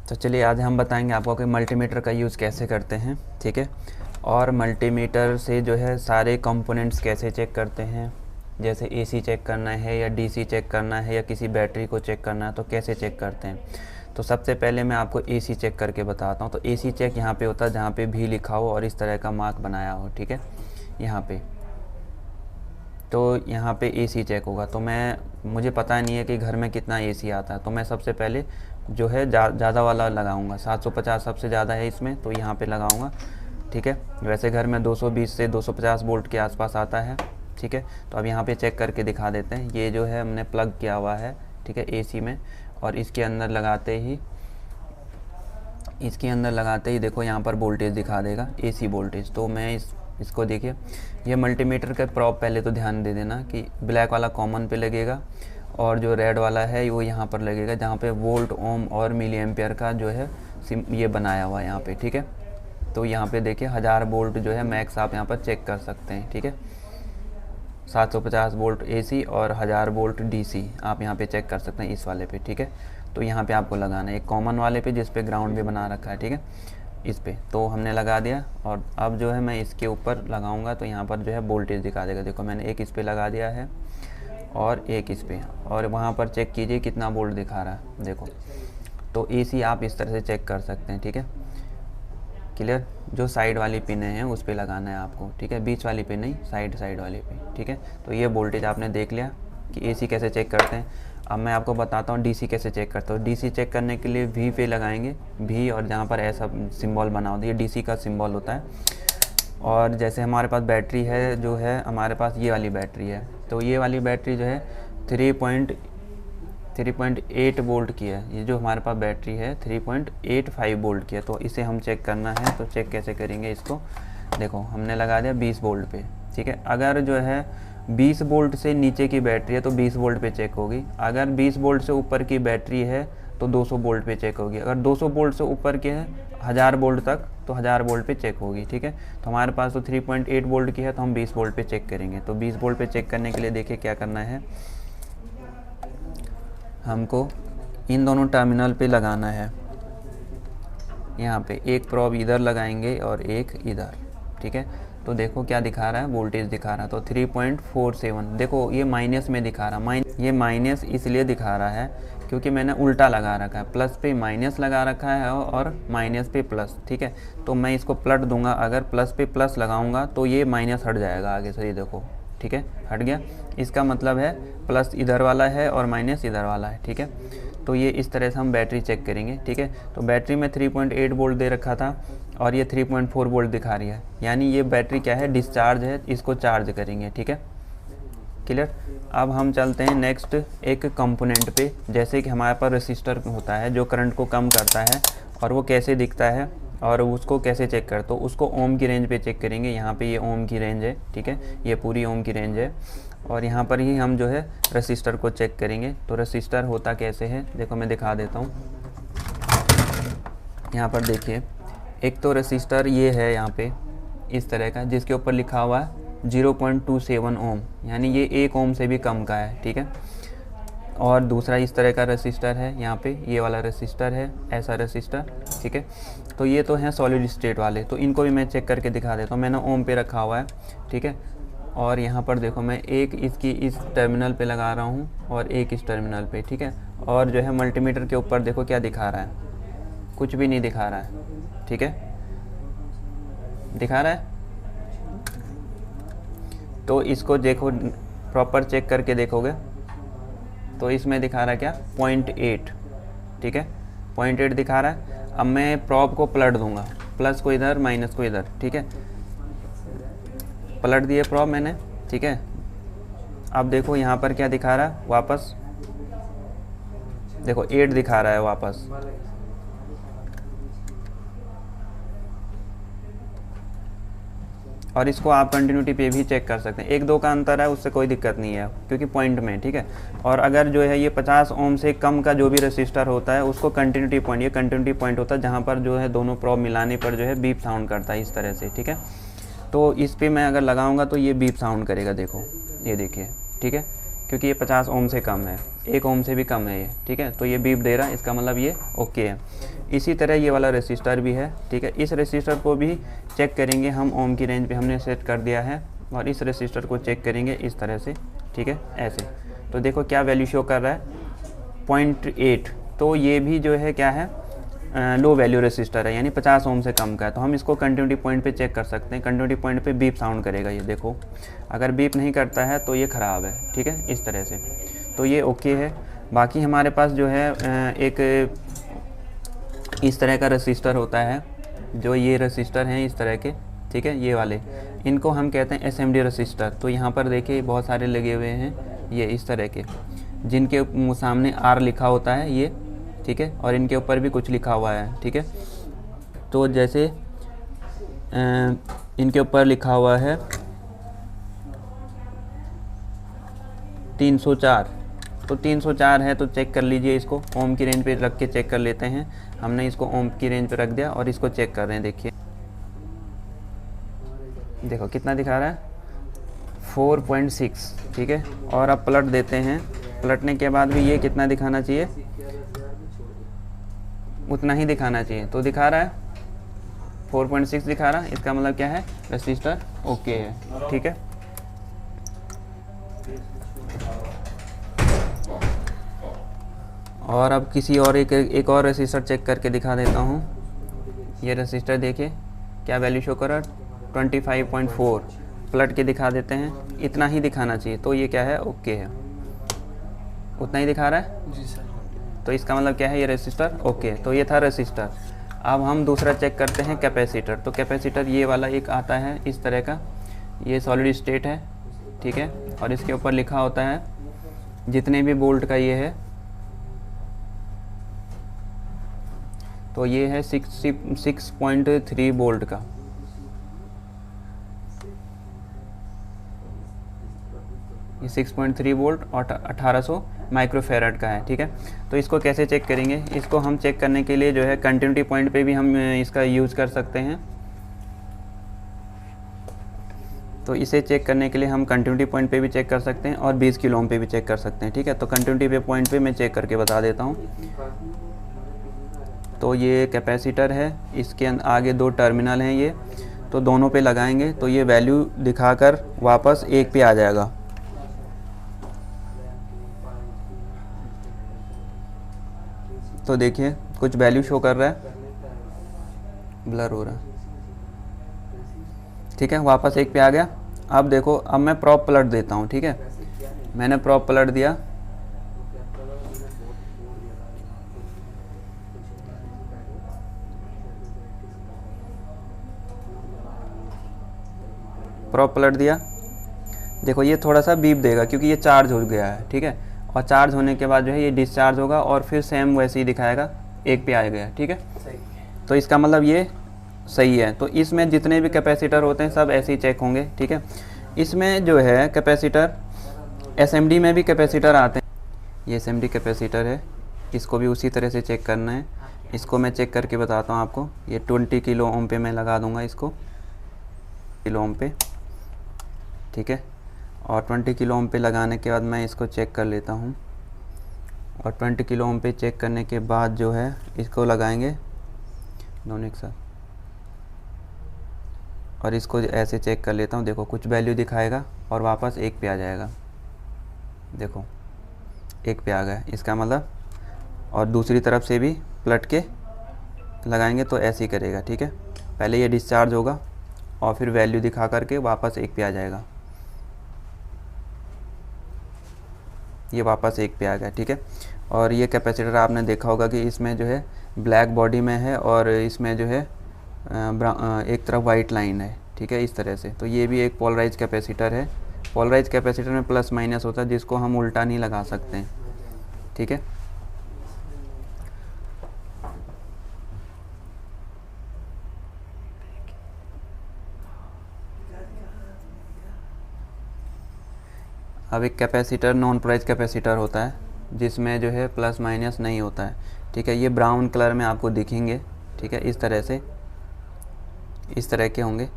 तो चलिए आज हम बताएंगे आपको कि मल्टीमीटर का यूज़ कैसे करते हैं, ठीक है। और मल्टीमीटर से जो है सारे कंपोनेंट्स कैसे चेक करते हैं, जैसे एसी चेक करना है या डीसी चेक करना है या किसी बैटरी को चेक करना है तो कैसे चेक करते हैं। तो सबसे पहले मैं आपको एसी चेक करके बताता हूँ। तो एसी चेक यहाँ पे होता है जहाँ पे भी लिखा हो और इस तरह का मार्क बनाया हो, ठीक है। यहाँ पे तो यहाँ पे एसी चेक होगा। तो मुझे पता नहीं है कि घर में कितना एसी आता है, तो मैं सबसे पहले जो है ज़्यादा वाला लगाऊंगा। 750 सबसे ज़्यादा है इसमें, तो यहाँ पे लगाऊंगा, ठीक है। वैसे घर में 220 से 250 वोल्ट के आसपास आता है, ठीक है। तो अब यहाँ पे चेक करके दिखा देते हैं। ये जो है हमने प्लग किया हुआ है, ठीक है, एसी में। और इसके अंदर लगाते ही देखो यहाँ पर वोल्टेज दिखा देगा, एसी वोल्टेज। तो मैं इसको देखिए, ये मल्टीमीटर का प्रॉप पहले तो ध्यान दे देना कि ब्लैक वाला कॉमन पे लगेगा और जो रेड वाला है वो यहाँ पर लगेगा जहाँ पे वोल्ट, ओम और मिली एम्पियर का जो है ये बनाया हुआ है यहाँ पे, ठीक है। तो यहाँ पे देखिए 1000 वोल्ट जो है मैक्स आप यहाँ पर चेक कर सकते हैं, ठीक है। 750 वोल्ट एसी और 1000 वोल्ट डीसी आप यहाँ पे चेक कर सकते हैं इस वाले पे, ठीक है। तो यहाँ पे आपको लगाना है एक कॉमन वाले पे जिस पे ग्राउंड भी बना रखा है, ठीक है, इस पे। तो हमने लगा दिया और अब जो है मैं इसके ऊपर लगाऊंगा तो यहाँ पर जो है वोल्टेज दिखा देगा। देखो मैंने एक इस पे लगा दिया है और एक इस पे, और वहाँ पर चेक कीजिए कितना वोल्ट दिखा रहा है, देखो। तो एसी आप इस तरह से चेक कर सकते हैं, ठीक है, क्लियर। जो साइड वाली पिने हैं उस पे लगाना है आपको, ठीक है, बीच वाली पे नहीं, साइड वाली पे, ठीक है। तो ये वोल्टेज आपने देख लिया कि एसी कैसे चेक करते हैं। अब मैं आपको बताता हूँ डीसी कैसे चेक करता हूँ। डीसी चेक करने के लिए वी पे लगाएंगे, वी, और जहाँ पर ऐसा सिंबल बना होता है ये डीसी का सिंबल होता है। और जैसे हमारे पास बैटरी है, जो है हमारे पास ये वाली बैटरी है, तो ये वाली बैटरी जो है 3.8 वोल्ट की है। ये जो हमारे पास बैटरी है 3.85 वोल्ट की है। तो इसे हम चेक करना है, तो चेक कैसे करेंगे इसको। देखो हमने लगा दिया 20 वोल्ट पे, ठीक है। अगर जो है 20 वोल्ट से नीचे की बैटरी है तो 20 वोल्ट पे चेक होगी। अगर 20 वोल्ट से ऊपर की बैटरी है तो 200 वोल्ट पे चेक होगी। अगर 200 वोल्ट से ऊपर के है 1000 वोल्ट तक तो 1000 वोल्ट पे चेक होगी, ठीक है। तो हमारे पास तो 3.8 वोल्ट की है तो हम 20 वोल्ट पे चेक करेंगे। तो 20 वोल्ट पे चेक करने के लिए देखिए क्या करना है, हमको इन दोनों टर्मिनल पे लगाना है। यहाँ पे एक प्रोब इधर लगाएंगे और एक इधर, ठीक है। तो देखो क्या दिखा रहा है, वोल्टेज दिखा रहा है। तो 3.47, देखो ये माइनस में दिखा रहा है। ये माइनस इसलिए दिखा रहा है क्योंकि मैंने उल्टा लगा रखा है, प्लस पे माइनस लगा रखा है और माइनस पे प्लस, ठीक है। तो मैं इसको पलट दूंगा, अगर प्लस पे प्लस लगाऊंगा तो ये माइनस हट जाएगा आगे से, ये देखो, ठीक है, हट गया। इसका मतलब है प्लस इधर वाला है और माइनस इधर वाला है, ठीक है। तो ये इस तरह से हम बैटरी चेक करेंगे, ठीक है। तो बैटरी में 3.8 वोल्ट दे रखा था और ये 3.4 वोल्ट दिखा रही है, यानी ये बैटरी क्या है, डिस्चार्ज है, इसको चार्ज करेंगे, ठीक है, क्लियर। अब हम चलते हैं नेक्स्ट एक कंपोनेंट पे। जैसे कि हमारे पास रेसिस्टर होता है जो करंट को कम करता है, और वो कैसे दिखता है और उसको कैसे चेक करते, तो उसको ओम की रेंज पे चेक करेंगे। यहाँ पे ये ओम की रेंज है, ठीक है, ये पूरी ओम की रेंज है। और यहाँ पर ही हम जो है रेसिस्टर को चेक करेंगे। तो रेसिस्टर होता कैसे है, देखो मैं दिखा देता हूँ। यहाँ पर देखिए, एक तो रेसिस्टर ये है यहाँ पे इस तरह का, जिसके ऊपर लिखा हुआ है 0.27 ओम, यानी ये 1 ओम से भी कम का है, ठीक है। और दूसरा इस तरह का रेसिस्टर है, यहाँ पे ये वाला रेसिस्टर है, ऐसा रेसिस्टर, ठीक है। तो ये तो हैं सॉलिड स्टेट वाले, तो इनको भी मैं चेक करके दिखा देता हूँ। मैंने ओम पे रखा हुआ है, ठीक है। और यहाँ पर देखो मैं एक इसकी इस टर्मिनल पे लगा रहा हूँ और एक इस टर्मिनल पे, ठीक है। और जो है मल्टीमीटर के ऊपर देखो क्या दिखा रहा है, कुछ भी नहीं दिखा रहा है, ठीक है, दिखा रहा है। तो इसको देखो प्रॉपर चेक करके देखोगे तो इसमें दिखा रहा है क्या, 0.8, ठीक है, 0.8 दिखा रहा है। अब मैं प्रॉब को पलट दूंगा, प्लस को इधर माइनस को इधर, ठीक है, पलट दिए प्रॉब मैंने, ठीक है। अब देखो यहाँ पर क्या दिखा रहा है, वापस देखो 8 दिखा रहा है वापस। और इसको आप कंटिन्यूटी पे भी चेक कर सकते हैं। 1-2 का अंतर है, उससे कोई दिक्कत नहीं है क्योंकि पॉइंट में, ठीक है। और अगर जो है ये 50 ओम से कम का जो भी रेसिस्टर होता है उसको कंटिन्यूटी पॉइंट, ये कंटिन्यूटी पॉइंट होता है जहाँ पर जो है दोनों प्रॉब मिलाने पर जो है बीप साउंड करता है इस तरह से, ठीक है। तो इस पे मैं अगर लगाऊंगा तो ये बीप साउंड करेगा, देखो ये देखिए, ठीक है, क्योंकि ये 50 ओम से कम है, 1 ओम से भी कम है ये, ठीक है। तो ये बीप दे रहा है, इसका मतलब ये ओके है। इसी तरह ये वाला रेसिस्टर भी है, ठीक है। इस रेसिस्टर को भी चेक करेंगे हम, ओम की रेंज पे हमने सेट कर दिया है, और इस रेसिस्टर को चेक करेंगे इस तरह से, ठीक है, ऐसे। तो देखो क्या वैल्यू शो कर रहा है, 0.8। तो ये भी जो है क्या है, लो वैल्यू रेसिस्टर है, यानी 50 ओम से कम का है। तो हम इसको कंटिन्यूटी पॉइंट पे चेक कर सकते हैं। कंटिन्यूटी पॉइंट पे बीप साउंड करेगा ये, देखो। अगर बीप नहीं करता है तो ये ख़राब है, ठीक है, इस तरह से। तो ये ओके है। बाकी हमारे पास जो है एक इस तरह का रेसिस्टर होता है, जो ये रेसिस्टर हैं इस तरह के, ठीक है, ये वाले, इनको हम कहते हैं SMD रेसिस्टर। तो यहाँ पर देखिए बहुत सारे लगे हुए हैं ये इस तरह के, जिनके सामने R लिखा होता है ये, ठीक है, और इनके ऊपर भी कुछ लिखा हुआ है, ठीक है। तो जैसे इनके ऊपर लिखा हुआ है 304, तो 304 है, तो चेक कर लीजिए इसको, ओम की रेंज पे रख के चेक कर लेते हैं। हमने इसको ओम की रेंज पे रख दिया और इसको चेक कर रहे हैं, देखिए, देखो कितना दिखा रहा है, 4.6, ठीक है। और अब पलट देते हैं, पलटने के बाद भी ये कितना दिखाना चाहिए, उतना ही दिखाना चाहिए। तो दिखा रहा है 4.6 दिखा रहा है, इसका मतलब क्या है, रेसिस्टर ओके है, ठीक है। और अब किसी और एक और रेसिस्टर चेक करके दिखा देता हूँ। ये रेसिस्टर देखिए क्या वैल्यू शो कर रहा है, 25.4। पलट के दिखा देते हैं, इतना ही दिखाना चाहिए। तो ये क्या है, ओके है, उतना ही दिखा रहा है जी सर। तो इसका मतलब क्या है, ये रेसिस्टर ओके। तो ये था रेसिस्टर। अब हम दूसरा चेक करते हैं कैपेसिटर। तो कैपेसिटर ये वाला एक आता है इस तरह का, ये सॉलिड स्टेट है, ठीक है, और इसके ऊपर लिखा होता है जितने भी वोल्ट का ये है। तो ये है 6.3 वोल्ट का, ये 6.3 वोल्ट और 1800 माइक्रोफेराड का है, ठीक है। तो इसको कैसे चेक करेंगे, इसको हम चेक करने के लिए जो है कंटिन्यूटी पॉइंट पे भी हम इसका यूज़ कर सकते हैं। तो इसे चेक करने के लिए हम कंटिन्यूटी पॉइंट पे भी चेक कर सकते हैं और 20 किलो ओम पे भी चेक कर सकते हैं, ठीक है। तो कंटिन्यूटी पॉइंट पे मैं चेक करके बता देता हूँ। तो ये कैपेसिटर है, इसके आगे 2 टर्मिनल हैं ये, तो दोनों पे लगाएंगे तो ये वैल्यू दिखाकर वापस 1 पे आ जाएगा। तो देखिए कुछ वैल्यू शो कर रहा है, ब्लर हो रहा है, ठीक है, वापस 1 पे आ गया। अब देखो, अब मैं प्रॉप पलट देता हूँ, ठीक है। मैंने प्रॉप पलट दिया, प्रॉप पलट दिया, देखो ये थोड़ा सा बीप देगा क्योंकि ये चार्ज हो गया है, ठीक है। और चार्ज होने के बाद जो है ये डिस्चार्ज होगा और फिर सेम वैसे ही दिखाएगा, 1 पे आ गया, ठीक है। तो इसका मतलब ये सही है। तो इसमें जितने भी कैपेसिटर होते हैं सब ऐसे ही चेक होंगे, ठीक है। इसमें जो है कैपेसिटर, SMD में भी कैपेसिटर आते हैं, ये SMD कैपेसिटर है, इसको भी उसी तरह से चेक करना है। इसको मैं चेक करके बताता हूँ आपको। ये 20 किलो ओम पे मैं लगा दूँगा इसको, किलो ओम पे, ठीक है। और 20 किलो ओम पे लगाने के बाद मैं इसको चेक कर लेता हूँ। और 20 किलो ओम पे चेक करने के बाद जो है इसको लगाएंगे दोनों एक साथ, और इसको ऐसे चेक कर लेता हूँ। देखो कुछ वैल्यू दिखाएगा और वापस 1 पे आ जाएगा, देखो 1 पे आ गया, इसका मतलब। और दूसरी तरफ से भी पलट के लगाएंगे तो ऐसे ही करेगा, ठीक है। पहले ये डिस्चार्ज होगा और फिर वैल्यू दिखा करके वापस 1 पे आ जाएगा, ये वापस 1 पे आ गया, ठीक है। और ये कैपेसिटर आपने देखा होगा कि इसमें जो है ब्लैक बॉडी में है और इसमें जो है एक तरफ वाइट लाइन है, ठीक है, इस तरह से। तो ये भी एक पोलराइज कैपेसिटर है। पोलराइज कैपेसिटर में प्लस माइनस होता है, जिसको हम उल्टा नहीं लगा सकते हैं, ठीक है। अब एक कैपेसिटर नॉन पोलराइज कैपेसिटर होता है, जिसमें जो है प्लस माइनस नहीं होता है, ठीक है। ये ब्राउन कलर में आपको दिखेंगे, ठीक है, इस तरह से, इस तरह के होंगे,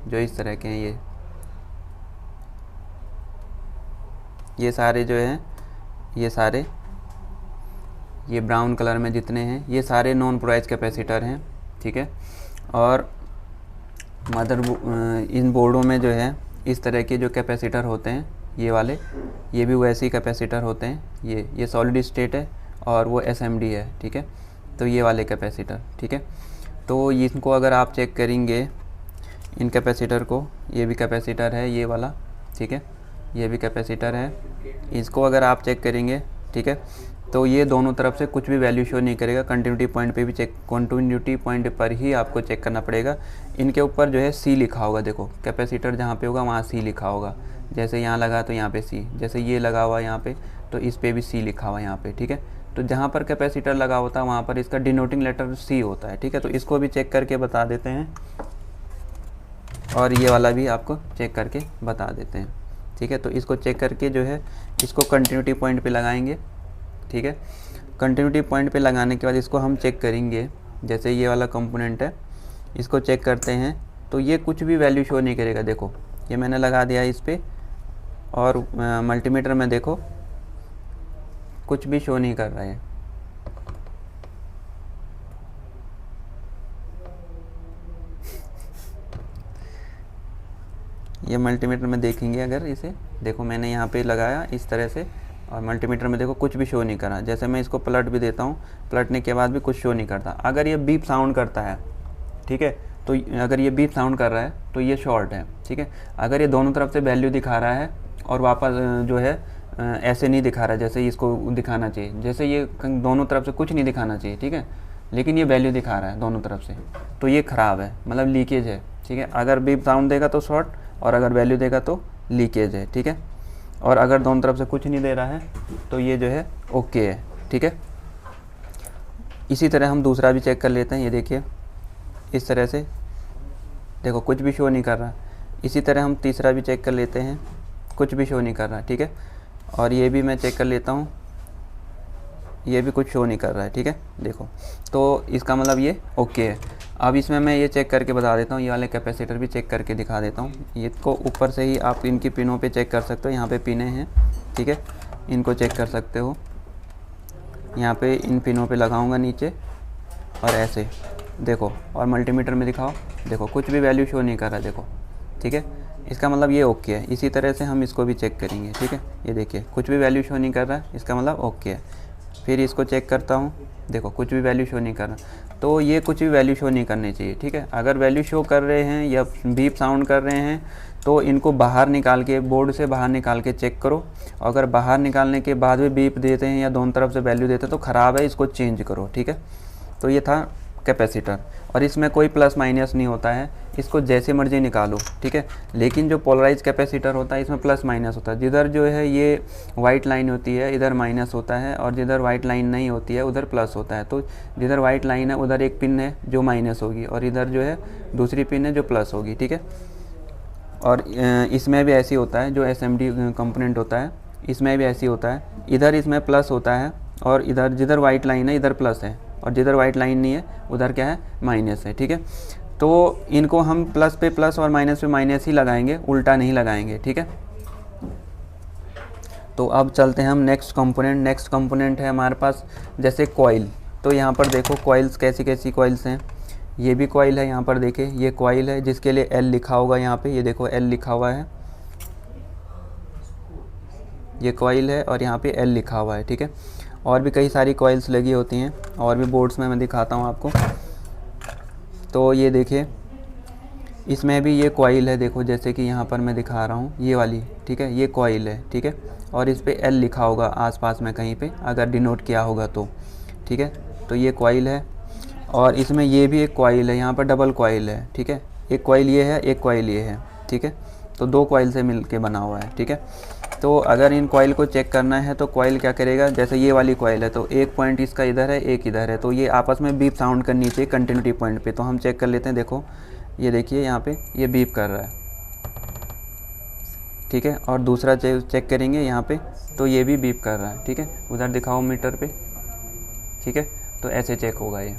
जो इस तरह के हैं ये सारे जो हैं, ये सारे ये ब्राउन कलर में जितने हैं ये सारे नॉन पोलराइज कैपेसिटर हैं, ठीक है। और इन बोर्डों में जो है इस तरह के जो कैपेसिटर होते हैं ये वाले, ये भी वैसे ही कैपेसिटर होते हैं। ये सॉलिड स्टेट है और वो SMD है, ठीक है। तो ये वाले कैपेसिटर, ठीक है। तो इनको अगर आप चेक करेंगे इन कैपेसिटर को, ये भी कैपेसिटर है ये वाला, ठीक है, ये भी कैपेसिटर है। इसको अगर आप चेक करेंगे, ठीक है, तो ये दोनों तरफ से कुछ भी वैल्यू शो नहीं करेगा। कंटिन्यूटी पॉइंट पे भी चेक, कंटिन्यूटी पॉइंट पर ही आपको चेक करना पड़ेगा। इनके ऊपर जो है C लिखा होगा, देखो कैपेसिटर जहाँ पे होगा वहाँ C लिखा होगा। जैसे यहाँ लगा तो यहाँ पे C, जैसे ये लगा हुआ यहाँ पे तो इस पे भी C लिखा हुआ यहाँ पे, ठीक है। तो जहाँ पर कैपेसिटर लगा होता है वहाँ पर इसका डिनोटिंग लेटर C होता है, ठीक है। तो इसको भी चेक करके बता देते हैं और ये वाला भी आपको चेक करके बता देते हैं, ठीक है। तो इसको चेक करके जो है इसको कंटिन्यूटी पॉइंट पे लगाएंगे, ठीक है। कंटिन्यूटी पॉइंट पे लगाने के बाद इसको हम चेक करेंगे। जैसे ये वाला कंपोनेंट है, इसको चेक करते हैं तो ये कुछ भी वैल्यू शो नहीं करेगा। देखो ये मैंने लगा दिया इस पर और मल्टीमीटर में देखो कुछ भी शो नहीं कर रहा है। ये मल्टीमीटर में देखेंगे अगर इसे, देखो मैंने यहाँ पे लगाया इस तरह से और मल्टीमीटर में देखो कुछ भी शो नहीं करा। जैसे मैं इसको पलट भी देता हूँ, पलटने के बाद भी कुछ शो नहीं करता। अगर ये बीप साउंड करता है, ठीक है, तो अगर ये बीप साउंड कर रहा है तो ये शॉर्ट है, ठीक है। अगर ये दोनों तरफ से वैल्यू दिखा रहा है और वापस जो है ऐसे नहीं दिखा रहा है जैसे इसको दिखाना चाहिए, जैसे ये दोनों तरफ से कुछ नहीं दिखाना चाहिए, ठीक है, लेकिन ये वैल्यू दिखा रहा है दोनों तरफ से, तो ये ख़राब है, मतलब लीकेज है, ठीक है। अगर बीप साउंड देगा तो शॉर्ट और अगर वैल्यू देगा तो लीकेज है, ठीक है। और अगर दोनों तरफ से कुछ नहीं दे रहा है तो ये जो है ओके है, ठीक है। इसी तरह हम दूसरा भी चेक कर लेते हैं। ये देखिए इस तरह से देखो कुछ भी शो नहीं कर रहा। इसी तरह हम तीसरा भी चेक कर लेते हैं, कुछ भी शो नहीं कर रहा, ठीक है। और ये भी मैं चेक कर लेता हूँ, ये भी कुछ शो नहीं कर रहा है, ठीक है। देखो तो इसका मतलब ये ओके है। अब इसमें मैं ये चेक करके बता देता हूँ, ये वाले कैपेसिटर भी चेक करके दिखा देता हूँ। ये को ऊपर से ही आप इनकी पिनों पे चेक कर सकते हो, यहाँ पे पिनें हैं, ठीक है, इनको चेक कर सकते हो। यहाँ पे इन पिनों पे लगाऊंगा नीचे और ऐसे देखो, और मल्टीमीटर में दिखाओ, देखो कुछ भी वैल्यू शो नहीं कर रहा, देखो, ठीक है। इसका मतलब ये ओके है। इसी तरह से हम इसको भी चेक करेंगे, ठीक है। ये देखिए कुछ भी वैल्यू शो नहीं कर रहा, इसका मतलब ओके है। फिर इसको चेक करता हूँ, देखो कुछ भी वैल्यू शो नहीं कर रहा, तो ये कुछ भी वैल्यू शो नहीं करनी चाहिए, ठीक है। अगर वैल्यू शो कर रहे हैं या बीप साउंड कर रहे हैं तो इनको बाहर निकाल के, बोर्ड से बाहर निकाल के चेक करो। अगर बाहर निकालने के बाद भी बीप देते हैं या दोनों तरफ से वैल्यू देते हैं तो ख़राब है, इसको चेंज करो, ठीक है। तो ये था कैपेसिटर, और इसमें कोई प्लस माइनस नहीं होता है, इसको जैसे मर्जी निकालो, ठीक है। लेकिन जो पोलराइज कैपेसिटर होता है इसमें प्लस माइनस होता है। जिधर जो है ये वाइट लाइन होती है इधर माइनस होता है, और जिधर वाइट लाइन नहीं होती है उधर प्लस होता है। तो जिधर वाइट लाइन है उधर एक पिन है जो माइनस होगी और इधर जो है दूसरी पिन है जो प्लस होगी, ठीक है। और इसमें भी ऐसी होता है, जो SMD कंपोनेंट होता है इसमें भी ऐसी होता है, इधर इसमें प्लस होता है और इधर जिधर वाइट लाइन है इधर प्लस है, और जिधर वाइट लाइन नहीं है उधर क्या है, माइनस है, ठीक है। तो इनको हम प्लस पे प्लस और माइनस पे माइनस ही लगाएंगे, उल्टा नहीं लगाएंगे, ठीक है। तो अब चलते हैं हम नेक्स्ट कंपोनेंट। नेक्स्ट कंपोनेंट है हमारे पास जैसे कॉइल। तो यहाँ पर देखो कॉइल्स कैसी कैसी कॉइल्स हैं। ये भी कॉइल है, यहाँ पर देखिए ये कॉइल है जिसके लिए L लिखा होगा, यहाँ पे ये देखो L लिखा हुआ है, ये कॉइल है और यहाँ पे L लिखा हुआ है, ठीक है। और भी कई सारी कॉइल्स लगी होती हैं और भी बोर्ड्स में मैं दिखाता हूँ आपको। तो ये देखिए इसमें भी ये कॉइल है, देखो जैसे कि यहाँ पर मैं दिखा रहा हूँ ये वाली, ठीक है, ये कॉइल है, ठीक है। और इस पर L लिखा होगा आसपास में कहीं पे अगर डिनोट किया होगा तो, ठीक है। तो ये कॉइल है और इसमें ये भी एक कॉइल है, यहाँ पर डबल कॉइल है, ठीक है। एक कॉइल ये है, एक कॉइल ये है, ठीक है। तो दो कॉइल से मिल के बना हुआ है, ठीक है। तो अगर इन कॉइल को चेक करना है तो कॉइल क्या करेगा, जैसे ये वाली कॉइल है तो एक पॉइंट इसका इधर है एक इधर है, तो ये आपस में बीप साउंड करनी चाहिए कंटिन्यूटी पॉइंट पे। तो हम चेक कर लेते हैं, देखो ये देखिए यहाँ पे ये बीप कर रहा है, ठीक है। और दूसरा चेक करेंगे यहाँ पे तो ये भी बीप कर रहा है, ठीक है। उधर दिखाओ मीटर पे, ठीक है। तो ऐसे चेक होगा ये,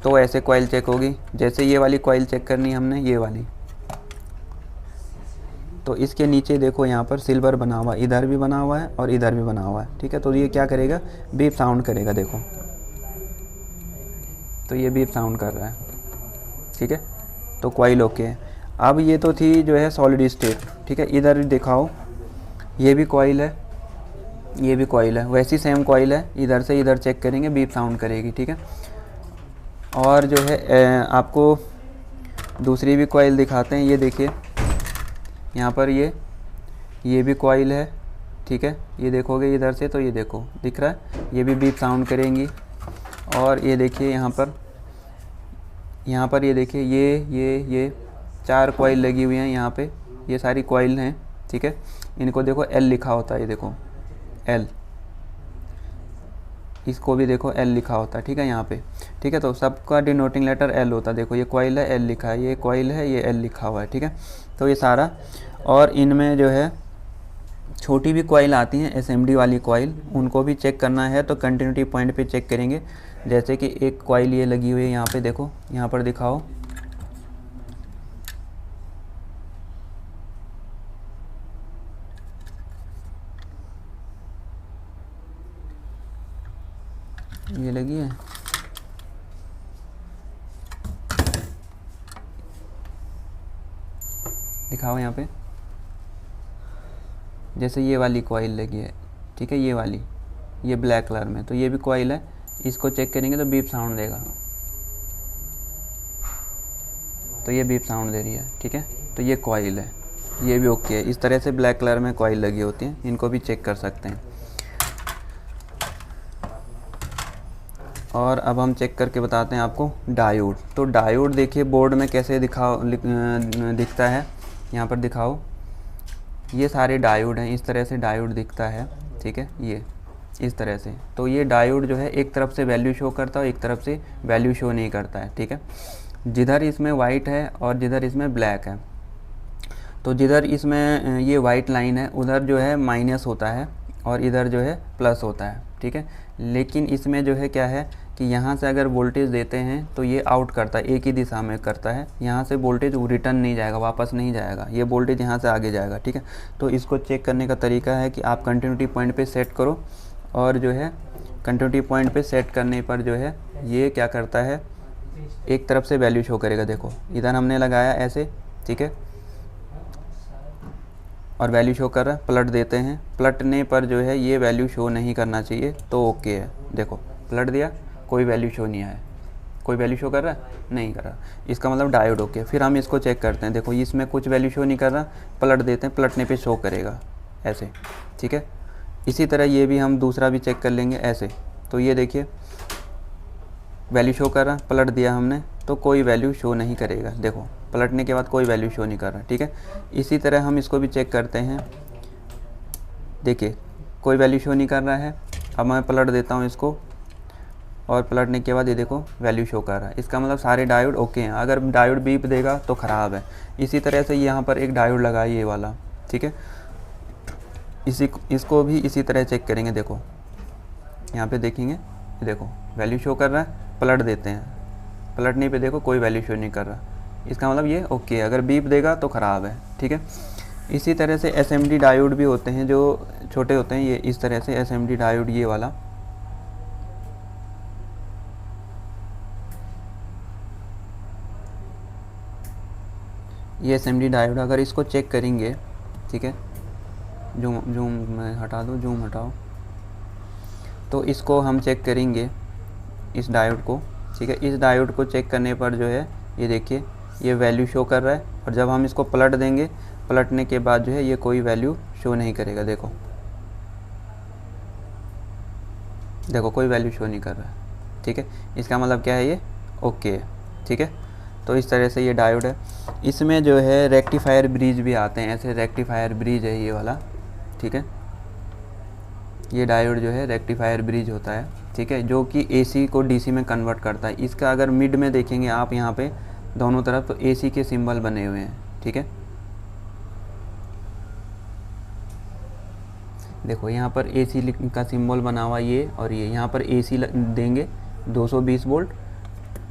तो ऐसे कॉइल चेक होगी। जैसे ये वाली कॉइल चेक करनी है हमने, ये वाली, तो इसके नीचे देखो यहाँ पर सिल्वर बना हुआ, इधर भी बना हुआ है और इधर भी बना हुआ है, ठीक है। तो ये क्या करेगा, बीप साउंड करेगा, देखो तो ये बीप साउंड कर रहा है, ठीक है। तो कॉइल ओके है। अब ये तो थी जो है सॉलिड स्टेट, ठीक है। इधर दिखाओ, ये भी कॉइल है, ये भी कॉइल है, वैसी सेम कॉइल है, इधर से इधर चेक करेंगे बीप साउंड करेगी, ठीक है। और जो है आपको दूसरी भी कॉइल दिखाते हैं। ये देखिए यहाँ पर ये भी कॉइल है, ठीक है। ये देखोगे इधर से तो ये देखो दिख रहा है, ये भी बीप साउंड करेंगी। और ये देखिए यहाँ पर ये देखिए ये 4 कॉइल लगी हुई हैं यहाँ पे, ये सारी कॉइल हैं, ठीक है। इनको देखो एल लिखा होता है, ये देखो एल, इसको भी देखो एल लिखा होता है, ठीक है यहाँ पे, ठीक है। तो सबका डिनोटिंग लेटर एल होता है, देखो ये कॉइल है एल लिखा है, ये कॉइल है ये एल लिखा हुआ है, ठीक है। तो ये सारा, और इनमें जो है छोटी भी कॉइल आती हैं एसएमडी वाली कॉइल, उनको भी चेक करना है तो कंटिन्यूटी पॉइंट पे चेक करेंगे। जैसे कि एक कॉइल ये लगी हुई है यहाँ पे, देखो यहाँ पर दिखाओ, ये लगी है, दिखाओ यहाँ पे, जैसे ये वाली कॉइल लगी है, ठीक है, ये वाली, ये ब्लैक कलर में, तो ये भी कॉइल है, इसको चेक करेंगे तो बीप साउंड देगा, तो ये बीप साउंड दे रही है, ठीक है। तो ये कॉइल है, ये भी ओके है। इस तरह से ब्लैक कलर में कॉइल लगी होती हैं, इनको भी चेक कर सकते हैं। और अब हम चेक करके बताते हैं आपको डायोड। तो डायोड देखिए बोर्ड में कैसे दिखता है, यहाँ पर दिखाओ, ये सारे डायोड हैं, इस तरह से डायोड दिखता है, ठीक है, ये इस तरह से। तो ये डायोड जो है एक तरफ से वैल्यू शो करता है, एक तरफ से वैल्यू शो नहीं करता है, ठीक है। जिधर इसमें वाइट है और जिधर इसमें ब्लैक है, तो जिधर इसमें ये वाइट लाइन है उधर जो है माइनस होता है और इधर जो है प्लस होता है, ठीक है। लेकिन इसमें जो है क्या है कि यहाँ से अगर वोल्टेज देते हैं तो ये आउट करता है, एक ही दिशा में करता है, यहाँ से वोल्टेज रिटर्न नहीं जाएगा, वापस नहीं जाएगा, ये वोल्टेज यहाँ से आगे जाएगा, ठीक है। तो इसको चेक करने का तरीका है कि आप कंटिन्यूटी पॉइंट पे सेट करो, और जो है कंटिन्यूटी पॉइंट पे सेट करने पर जो है ये क्या करता है, एक तरफ से वैल्यू शो करेगा, देखो इधर हमने लगाया ऐसे, ठीक है, और वैल्यू शो कर रहा है, पलट देते हैं, पलटने पर जो है ये वैल्यू शो नहीं करना चाहिए, तो ओके है, देखो पलट दिया, कोई वैल्यू शो नहीं आया, कोई वैल्यू शो कर रहा है, नहीं कर रहा, इसका मतलब डायोड ओके। फिर हम इसको चेक करते हैं, देखो इसमें कुछ वैल्यू शो नहीं कर रहा, पलट देते हैं, पलटने पे शो करेगा ऐसे, ठीक है। इसी तरह ये भी हम दूसरा भी चेक कर लेंगे ऐसे, तो ये देखिए वैल्यू शो कर रहा, पलट दिया हमने तो कोई वैल्यू शो नहीं करेगा, देखो पलटने के बाद कोई वैल्यू शो नहीं कर रहा, ठीक है। इसी तरह हम इसको भी चेक करते हैं, देखिए कोई वैल्यू शो नहीं कर रहा है। अब मैं पलट देता हूँ इसको, और पलटने के बाद ये देखो वैल्यू शो कर रहा है, इसका मतलब सारे डायोड ओके हैं। अगर डायोड बीप देगा तो ख़राब है। इसी तरह से यहाँ पर एक डायोड लगा है, ये वाला, ठीक है, इसको भी इसी तरह चेक करेंगे, देखो यहाँ पे देखेंगे, देखो वैल्यू शो कर रहा है, पलट देते हैं, पलटने पे देखो कोई वैल्यू शो नहीं कर रहा, इसका मतलब ये ओके है। अगर बीप देगा तो ख़राब है, ठीक है। इसी तरह से एसएमडी डायोड भी होते हैं जो छोटे होते हैं, ये इस तरह से एसएमडी डायोड, ये वाला, ये एसएमडी डायोड, अगर इसको चेक करेंगे, ठीक है, जूम मैं हटा दूँ, जूम हटाओ, तो इसको हम चेक करेंगे इस डायोड को, ठीक है। इस डायोड को चेक करने पर जो है ये देखिए ये वैल्यू शो कर रहा है, और जब हम इसको पलट देंगे, पलटने के बाद जो है ये कोई वैल्यू शो नहीं करेगा, देखो देखो कोई वैल्यू शो नहीं कर रहा है, ठीक है। इसका मतलब क्या है, ये ओके है, ठीक है। तो इस तरह से ये डायोड है। इसमें जो है रेक्टिफायर ब्रिज भी आते हैं, ऐसे रेक्टिफायर ब्रिज है ये वाला, ठीक है। ये डायोड जो है रेक्टिफायर ब्रिज होता है, ठीक है, जो कि एसी को डीसी में कन्वर्ट करता है। इसका अगर मिड में देखेंगे आप यहाँ पे दोनों तरफ, तो एसी के सिंबल बने हुए हैं, ठीक है। देखो यहाँ पर एसी का सिंबल बना हुआ ये, और ये यहाँ पर एसी देंगे 220 वोल्ट,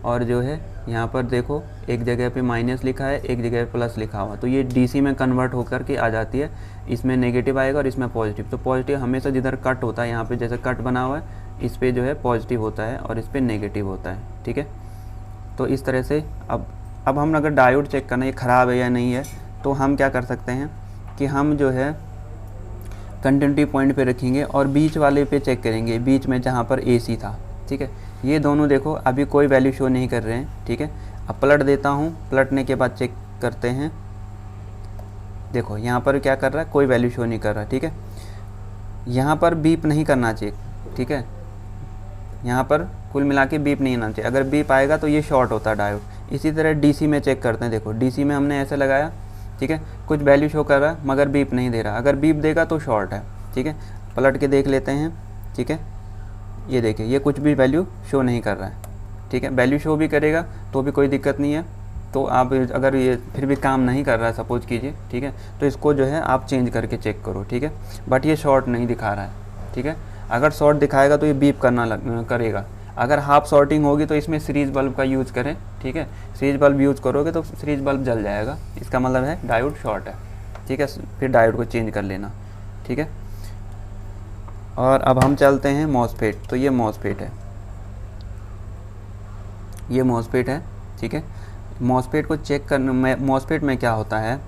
और जो है यहाँ पर देखो एक जगह पे माइनस लिखा है, एक जगह पे प्लस लिखा हुआ, तो ये डीसी में कन्वर्ट होकर के आ जाती है। इसमें नेगेटिव आएगा और इसमें पॉजिटिव। तो पॉजिटिव हमेशा जिधर कट होता है, यहाँ पे जैसे कट बना हुआ है, इस पर जो है पॉजिटिव होता है और इस पर नेगेटिव होता है। ठीक है, तो इस तरह से अब हम अगर डायोड चेक करना ये ख़राब है या नहीं है, तो हम क्या कर सकते हैं कि हम जो है कंटिन्यूटी पॉइंट पे रखेंगे और बीच वाले पे चेक करेंगे, बीच में जहाँ पर एसी था। ठीक है, ये दोनों देखो अभी कोई वैल्यू शो नहीं कर रहे हैं। ठीक है, अब पलट देता हूँ, पलटने के बाद चेक करते हैं। देखो यहाँ पर क्या कर रहा है, कोई वैल्यू शो नहीं कर रहा। ठीक है, यहाँ पर बीप नहीं करना चाहिए। ठीक है, यहाँ पर कुल मिला के बीप नहीं आना चाहिए। अगर बीप आएगा तो ये शॉर्ट होता है डायोड। इसी तरह डीसी में चेक करते हैं। देखो डीसी में हमने ऐसे लगाया, ठीक है, कुछ वैल्यू शो कर रहा है मगर बीप नहीं दे रहा। अगर बीप देगा तो शॉर्ट है। ठीक है, पलट के देख लेते हैं। ठीक है, ये देखिए ये कुछ भी वैल्यू शो नहीं कर रहा है। ठीक है, वैल्यू शो भी करेगा तो भी कोई दिक्कत नहीं है। तो आप अगर ये फिर भी काम नहीं कर रहा है सपोज कीजिए, ठीक है, तो इसको जो है आप चेंज करके चेक करो। ठीक है, बट ये शॉर्ट नहीं दिखा रहा है। ठीक है, अगर शॉर्ट दिखाएगा तो ये बीप करेगा। अगर हाफ शॉर्टिंग होगी तो इसमें सीरीज बल्ब का यूज़ करें। ठीक है, सीरीज बल्ब यूज़ करोगे तो सीरीज बल्ब जल जाएगा, इसका मतलब है डायोड शॉर्ट है। ठीक है, फिर डायोड को चेंज कर लेना। ठीक है, और अब हम चलते हैं मॉसफेट। तो ये मॉसफेट है, ये मॉसफेट है। ठीक है, मॉसफेट को चेक करने में, मॉसफेट में क्या होता है,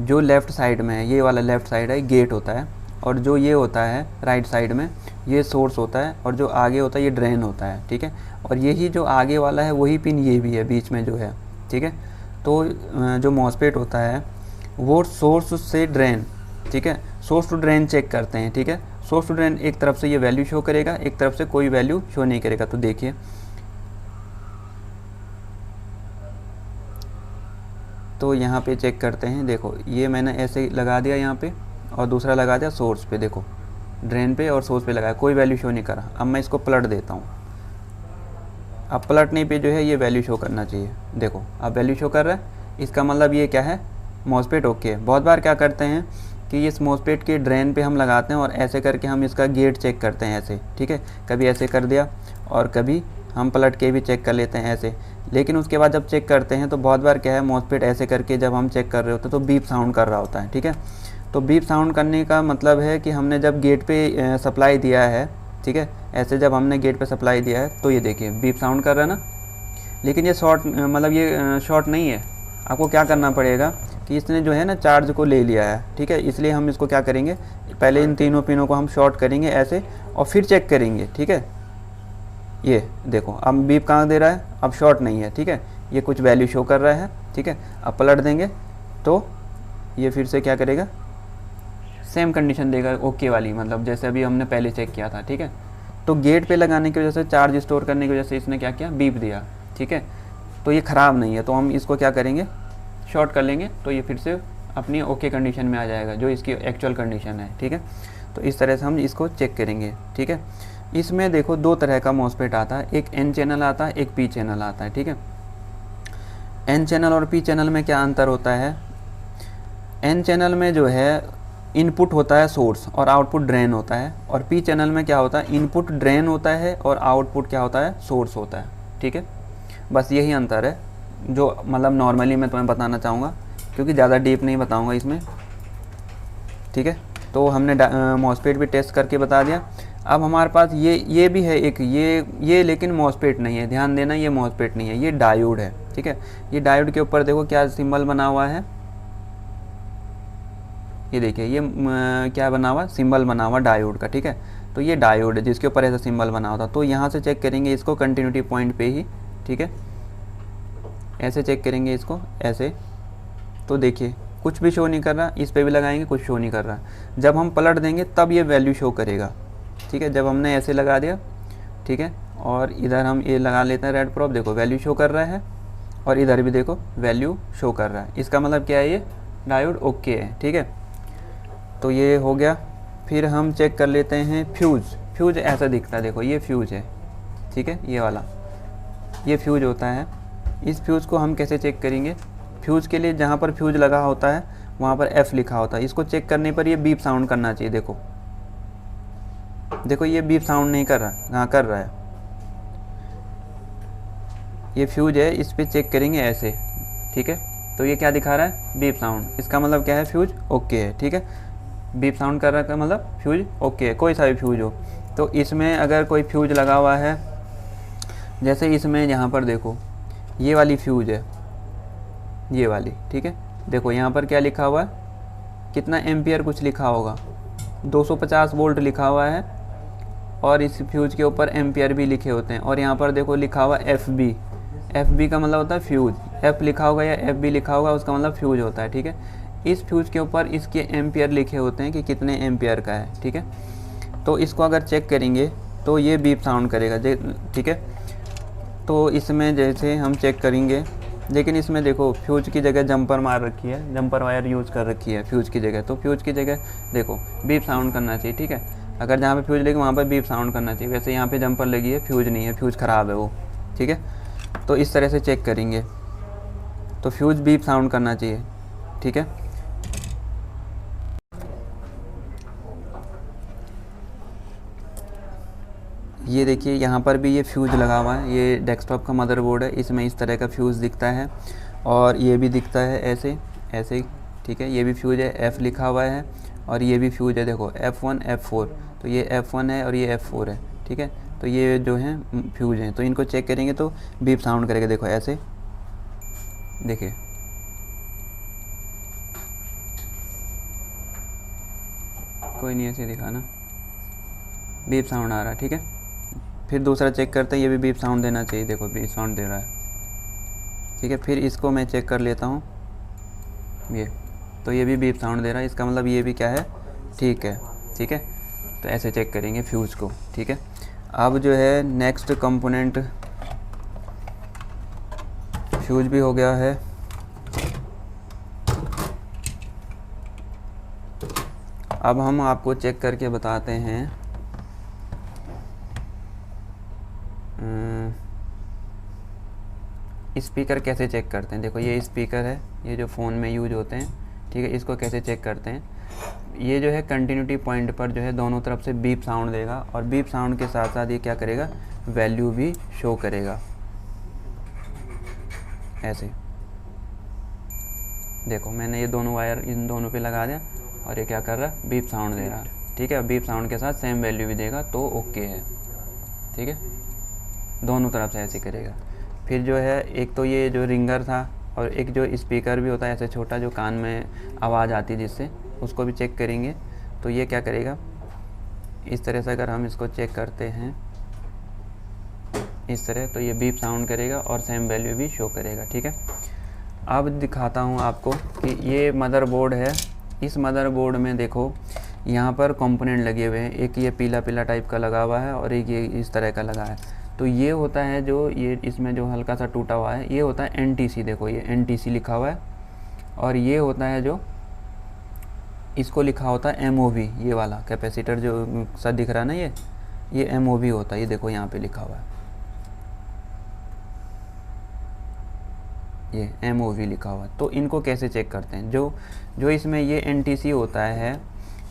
जो लेफ़्ट साइड में है, ये वाला लेफ़्ट साइड है, गेट होता है, और जो ये होता है राइट साइड में, ये सोर्स होता है, और जो आगे होता है ये ड्रेन होता है। ठीक है, और यही जो आगे वाला है वही पिन ये भी है बीच में जो है। ठीक है, तो जो मॉसफेट होता है वो सोर्स से ड्रेन, ठीक है, सोर्स टू ड्रेन चेक करते हैं। ठीक है, सोर्स टू ड्रेन एक तरफ से ये वैल्यू शो करेगा, एक तरफ से कोई वैल्यू शो नहीं करेगा। तो देखिए तो यहाँ पे चेक करते हैं। देखो ये मैंने ऐसे लगा दिया यहाँ पे और दूसरा लगा दिया सोर्स पे। देखो ड्रेन पे और सोर्स पे लगाया, कोई वैल्यू शो नहीं करा। अब मैं इसको पलट देता हूँ। अब पलटने पे जो है ये वैल्यू शो करना चाहिए। देखो अब वैल्यू शो कर रहा है, इसका मतलब ये क्या है, मॉसफेट ओके है। बहुत बार क्या करते हैं कि इस मॉसफेट के ड्रेन पे हम लगाते हैं और ऐसे करके हम इसका गेट चेक करते हैं ऐसे। ठीक है, कभी ऐसे कर दिया और कभी हम पलट के भी चेक कर लेते हैं ऐसे। लेकिन उसके बाद जब चेक करते हैं तो बहुत बार क्या है, मॉसफेट ऐसे करके जब हम चेक कर रहे होते हैं तो बीप साउंड कर रहा होता है। ठीक है, तो बीप साउंड करने का मतलब है कि हमने जब गेट पे सप्लाई दिया है, ठीक है, ऐसे जब हमने गेट पे सप्लाई दिया है तो ये देखिए बीप साउंड कर रहा है ना। लेकिन ये शॉर्ट मतलब ये शॉर्ट नहीं है। आपको क्या करना पड़ेगा कि इसने जो है ना चार्ज को ले लिया है। ठीक है, इसलिए हम इसको क्या करेंगे, पहले इन तीनों पिनों को हम शॉर्ट करेंगे ऐसे और फिर चेक करेंगे। ठीक है, ये देखो अब बीप कहाँ दे रहा है, अब शॉर्ट नहीं है। ठीक है, ये कुछ वैल्यू शो कर रहा है। ठीक है, अब पलट देंगे तो ये फिर से क्या करेगा, सेम कंडीशन देगा ओके वाली, मतलब जैसे अभी हमने पहले चेक किया था। ठीक है, तो गेट पे लगाने की वजह से, चार्ज स्टोर करने की वजह से इसने क्या किया, बीप दिया। ठीक है, तो ये ख़राब नहीं है, तो हम इसको क्या करेंगे, शॉर्ट कर लेंगे तो ये फिर से अपनी ओके कंडीशन में आ जाएगा जो इसकी एक्चुअल कंडीशन है। ठीक है, तो इस तरह से हम इसको चेक करेंगे। ठीक है, इसमें देखो दो तरह का मॉसफेट आता है, एक एन चैनल आता है, एक पी चैनल आता है। ठीक है, एन चैनल और पी चैनल में क्या अंतर होता है, एन चैनल में जो है इनपुट होता है सोर्स और आउटपुट ड्रेन होता है, और पी चैनल में क्या होता है, इनपुट ड्रेन होता है और आउटपुट क्या होता है, सोर्स होता है। ठीक है, बस यही अंतर है जो मतलब नॉर्मली मैं तुम्हें बताना चाहूँगा, क्योंकि ज़्यादा डीप नहीं बताऊँगा इसमें। ठीक है, तो हमने मॉसफेट भी टेस्ट करके बता दिया। अब हमारे पास ये भी है एक, ये लेकिन मॉसफेट नहीं है, ध्यान देना, ये मॉसफेट नहीं है, ये डायोड है। ठीक है, ये डायोड के ऊपर देखो क्या सिंबल बना हुआ है, ये देखिए ये क्या बना हुआ, सिंबल बना हुआ डायोड का। ठीक है, तो ये डायोड है जिसके ऊपर ऐसा सिंबल बना हुआ था। तो यहाँ से चेक करेंगे इसको कंटिन्यूटी पॉइंट पे ही। ठीक है, ऐसे चेक करेंगे इसको ऐसे, तो देखिए कुछ भी शो नहीं कर रहा, इस पे भी लगाएंगे कुछ शो नहीं कर रहा। जब हम पलट देंगे तब ये वैल्यू शो करेगा। ठीक है, जब हमने ऐसे लगा दिया, ठीक है, और इधर हम ये लगा लेते हैं रेड प्रॉप, देखो वैल्यू शो कर रहा है, और इधर भी देखो वैल्यू शो कर रहा है। इसका मतलब क्या है, ये डायोड ओके है। ठीक है, तो ये हो गया। फिर हम चेक कर लेते हैं फ्यूज़। फ्यूज़ ऐसा दिखता है, देखो ये फ्यूज़ है। ठीक है, ये वाला ये फ्यूज़ होता है। इस फ्यूज़ को हम कैसे चेक करेंगे, फ्यूज़ के लिए जहाँ पर फ्यूज़ लगा होता है वहाँ पर F लिखा होता है। इसको चेक करने पर ये बीप साउंड करना चाहिए। देखो देखो ये बीप साउंड नहीं कर रहा, हाँ कर रहा है, ये फ्यूज है, इस पर चेक करेंगे ऐसे, ठीक है। तो ये क्या दिखा रहा है, बीप साउंड, इसका मतलब क्या है, फ्यूज ओके है, ठीक है। बीप साउंड कर रहा है मतलब फ्यूज ओके है, कोई सा भी फ्यूज हो। तो इसमें अगर कोई फ्यूज लगा हुआ है, जैसे इसमें यहाँ पर देखो ये वाली फ्यूज है, ये वाली, ठीक है। देखो यहाँ पर क्या लिखा हुआ है, कितना एम्पियर कुछ लिखा होगा, 250 वोल्ट लिखा हुआ है, और इस फ्यूज के ऊपर एम्पियर भी लिखे होते हैं। और यहाँ पर देखो लिखा हुआ FB, FB का मतलब होता है फ्यूज, F लिखा होगा या FB लिखा होगा उसका मतलब फ्यूज होता है, ठीक है। इस फ्यूज के ऊपर इसके एम्पियर लिखे होते हैं कि कितने एम्पियर का है, ठीक है। तो इसको अगर चेक करेंगे तो ये बीप साउंड करेगा, ठीक है। तो इसमें जैसे हम चेक करेंगे, लेकिन इसमें देखो फ्यूज की जगह जंपर मार रखी है, जंपर वायर यूज़ कर रखी है फ्यूज की जगह। तो फ्यूज की जगह देखो बीप साउंड करना चाहिए, ठीक है। अगर जहाँ पे फ्यूज लगी वहाँ पर बीप साउंड करना चाहिए। वैसे यहाँ पे जंपर लगी है, फ्यूज नहीं है, फ्यूज ख़राब है वो, ठीक है। तो इस तरह से चेक करेंगे तो फ्यूज बीप साउंड करना चाहिए, ठीक है। ये देखिए यहाँ पर भी ये फ्यूज लगा हुआ है, ये डेस्कटॉप का मदरबोर्ड है, इसमें इस तरह का फ्यूज़ दिखता है, और ये भी दिखता है ऐसे ऐसे, ठीक है। ये भी फ्यूज है, F लिखा हुआ है, और ये भी फ्यूज है, देखो F1 F4, तो ये F1 है और ये F4 है, ठीक है। तो ये जो हैं फ्यूज हैं, तो इनको चेक करेंगे तो बीप साउंड करेगा, देखो ऐसे, देखिए कोई नहीं, ऐसे दिखाना, बीप साउंड आ रहा है, ठीक है। फिर दूसरा चेक करते हैं, ये भी बीप साउंड देना चाहिए, देखो बीप साउंड दे रहा है, ठीक है। फिर इसको मैं चेक कर लेता हूँ, ये तो ये भी बीप साउंड दे रहा है, इसका मतलब ये भी क्या है, ठीक है, ठीक है। तो ऐसे चेक करेंगे फ्यूज़ को, ठीक है। अब जो है नेक्स्ट कंपोनेंट, फ्यूज भी हो गया है, अब हम आपको चेक करके बताते हैं स्पीकर कैसे चेक करते हैं। देखो ये स्पीकर है, ये जो फ़ोन में यूज होते हैं, ठीक है। इसको कैसे चेक करते हैं, ये जो है कंटिन्यूटी पॉइंट पर जो है दोनों तरफ से बीप साउंड देगा, और बीप साउंड के साथ साथ ये क्या करेगा, वैल्यू भी शो करेगा, ऐसे। देखो मैंने ये दोनों वायर इन दोनों पे लगा दिया, और ये क्या कर रहा है, बीप साउंड दे रहा है, ठीक है। बीप साउंड के साथ सेम वैल्यू भी देगा, तो ओके है, ठीक है। दोनों तरफ से ऐसे करेगा। फिर जो है एक तो ये जो रिंगर था, और एक जो स्पीकर भी होता है ऐसे छोटा, जो कान में आवाज़ आती है जिससे, उसको भी चेक करेंगे। तो ये क्या करेगा, इस तरह से अगर हम इसको चेक करते हैं इस तरह, तो ये बीप साउंड करेगा और सेम वैल्यू भी शो करेगा, ठीक है। अब दिखाता हूँ आपको कि ये मदरबोर्ड है, इस मदरबोर्ड में देखो यहाँ पर कंपोनेंट लगे हुए हैं, एक ये पीला पीला टाइप का लगा हुआ है, और एक ये इस तरह का लगा है। तो ये होता है जो ये इसमें जो हल्का सा टूटा हुआ है, ये होता है NTC, देखो ये NTC लिखा हुआ है। और ये होता है जो इसको लिखा होता है MOV, ये वाला कैपेसिटर जो सा दिख रहा है ना, ये MOV होता है, ये देखो यहाँ पे लिखा हुआ है, ये MOV लिखा हुआ है। तो इनको कैसे चेक करते हैं, जो इसमें ये NTC होता है,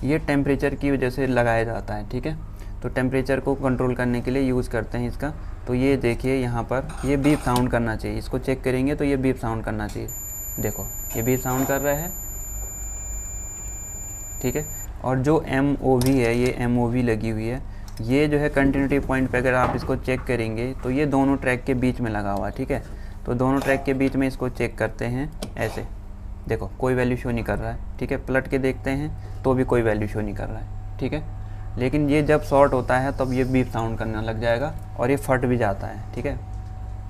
ये टेम्परेचर की वजह से लगाया जाता है, ठीक है। तो टेम्परेचर को कंट्रोल करने के लिए यूज़ करते हैं इसका। तो ये देखिए यहाँ पर ये बीप साउंड करना चाहिए, इसको चेक करेंगे तो ये बीप साउंड करना चाहिए, देखो ये बीप साउंड कर रहा है, ठीक है। और जो MOV है, ये MOV लगी हुई है, ये जो है कंटिन्यूटी पॉइंट पे अगर आप इसको चेक करेंगे तो ये दोनों ट्रैक के बीच में लगा हुआ है, ठीक है। तो दोनों ट्रैक के बीच में इसको चेक करते हैं ऐसे, देखो कोई वैल्यू शो नहीं कर रहा है, ठीक है। पलट के देखते हैं तो भी कोई वैल्यू शो नहीं कर रहा है, ठीक है। लेकिन ये जब शॉर्ट होता है तब ये बीप साउंड करने लग जाएगा, और ये फट भी जाता है, ठीक है,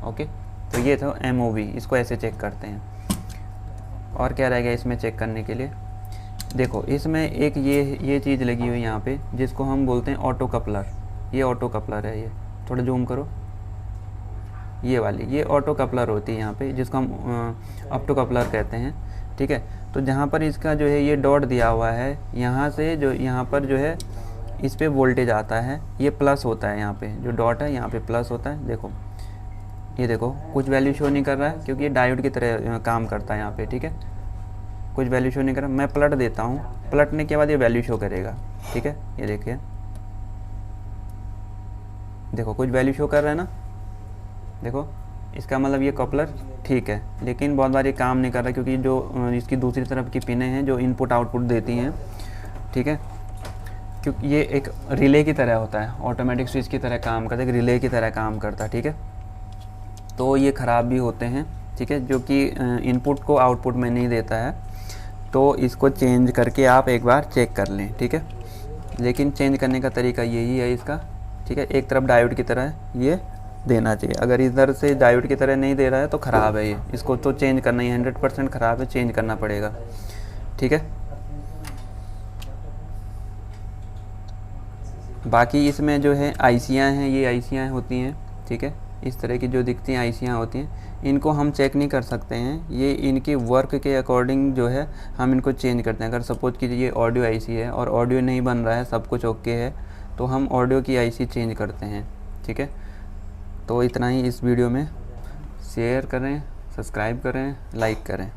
ओके। तो ये था MOV, इसको ऐसे चेक करते हैं। और क्या रह गया इसमें चेक करने के लिए, देखो इसमें एक ये चीज़ लगी हुई है यहाँ पे, जिसको हम बोलते हैं ऑटो कपलर। ये ऑटो कपलर है, ये थोड़ा जूम करो, ये वाली ये ऑटो कपलर होती है यहाँ पे, जिसको हम ऑप्टो कपलर कहते हैं, ठीक है। तो जहाँ पर इसका जो है ये डॉट दिया हुआ है, यहाँ से जो यहाँ पर जो है इस पे वोल्टेज आता है, ये प्लस होता है, यहाँ पे जो डॉट है यहाँ पे प्लस होता है। देखो ये देखो कुछ वैल्यू शो नहीं कर रहा है, क्योंकि ये डायोड की तरह काम करता है यहाँ पे, ठीक है। कुछ वैल्यू शो नहीं कर रहा, मैं पलट देता हूँ, पलटने के बाद ये वैल्यू शो करेगा, ठीक है। ये देखिए, देखो कुछ वैल्यू शो कर रहा है ना, देखो इसका मतलब ये कपलर ठीक है, लेकिन बहुत बार ये काम नहीं कर रहा क्योंकि जो इसकी दूसरी तरफ की पिनें हैं जो इनपुट आउटपुट देती हैं, ठीक है, क्योंकि ये एक रिले की तरह होता है, ऑटोमेटिक स्विच की तरह काम करता है, एक रिले की तरह काम करता है, ठीक है। तो ये ख़राब भी होते हैं, ठीक है, जो कि इनपुट को आउटपुट में नहीं देता है। तो इसको चेंज करके आप एक बार चेक कर लें, ठीक है। लेकिन चेंज करने का तरीका यही है इसका, ठीक है। एक तरफ डायोड की तरह ये देना चाहिए, अगर इधर से डायोड की तरह नहीं दे रहा है तो ख़राब है ये, इसको तो चेंज करना ही 100% ख़राब है, चेंज करना पड़ेगा, ठीक है। बाकी इसमें जो है आईसियाँ हैं, ये आईसियाँ होती हैं, ठीक है, इस तरह की जो दिखती हैं आईसियाँ होती हैं, इनको हम चेक नहीं कर सकते हैं, ये इनके वर्क के अकॉर्डिंग जो है हम इनको चेंज करते हैं। अगर सपोज कीजिए ये ऑडियो आईसी है और ऑडियो नहीं बन रहा है, सब कुछ ओके है, तो हम ऑडियो की आईसी चेंज करते हैं, ठीक है। तो इतना ही इस वीडियो में, शेयर करें, सब्सक्राइब करें, लाइक करें।